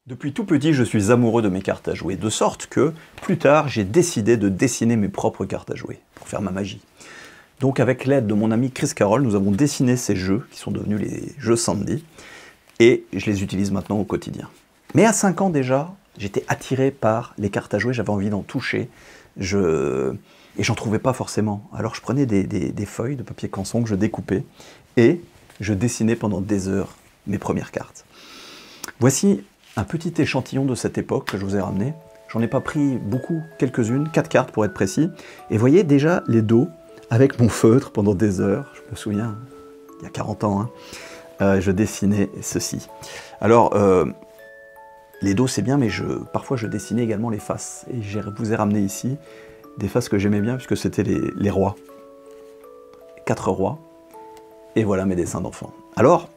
Depuis tout petit, je suis amoureux de mes cartes à jouer, de sorte que, plus tard, j'ai décidé de dessiner mes propres cartes à jouer, pour faire ma magie. Donc avec l'aide de mon ami Chris Carroll, nous avons dessiné ces jeux, qui sont devenus les jeux Sandy, et je les utilise maintenant au quotidien. Mais à 5 ans déjà, j'étais attiré par les cartes à jouer, j'avais envie d'en toucher, et j'en trouvais pas forcément. Alors je prenais des feuilles de papier canson que je découpais, et je dessinais pendant des heures mes premières cartes. Voici un petit échantillon de cette époque que je vous ai ramené. J'en ai pas pris beaucoup, quelques-unes, 4 cartes pour être précis. Et voyez déjà les dos avec mon feutre pendant des heures. Je me souviens, il y a 40 ans, je dessinais ceci. Alors, les dos c'est bien, mais parfois je dessinais également les faces. Et je vous ai ramené ici des faces que j'aimais bien puisque c'était les rois. 4 rois. Et voilà mes dessins d'enfants. Alors,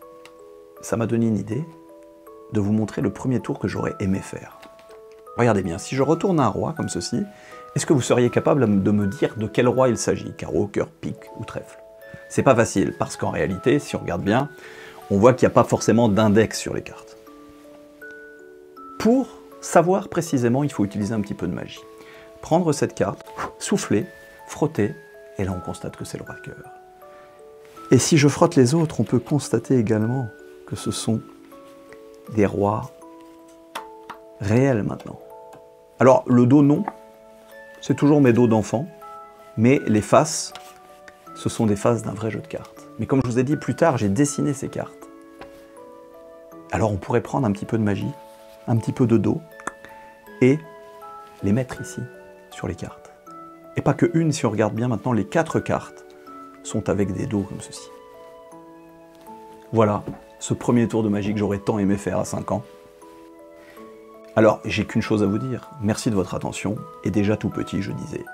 ça m'a donné une idée de vous montrer le premier tour que j'aurais aimé faire. Regardez bien, si je retourne un roi comme ceci, est-ce que vous seriez capable de me dire de quel roi il s'agit? Carreau, cœur, pique ou trèfle? C'est pas facile, parce qu'en réalité, si on regarde bien, on voit qu'il n'y a pas forcément d'index sur les cartes. Pour savoir précisément, il faut utiliser un petit peu de magie. Prendre cette carte, souffler, frotter, et là on constate que c'est le roi de cœur. Et si je frotte les autres, on peut constater également que ce sont des rois réels maintenant. Alors le dos non, c'est toujours mes dos d'enfant, mais les faces, ce sont des faces d'un vrai jeu de cartes. Mais comme je vous ai dit plus tard, j'ai dessiné ces cartes. Alors on pourrait prendre un petit peu de magie, un petit peu de dos, et les mettre ici, sur les cartes. Et pas que une, si on regarde bien maintenant, les 4 cartes sont avec des dos comme ceci. Voilà, ce premier tour de magie que j'aurais tant aimé faire à 5 ans. Alors, j'ai qu'une chose à vous dire, merci de votre attention, et déjà tout petit, je disais,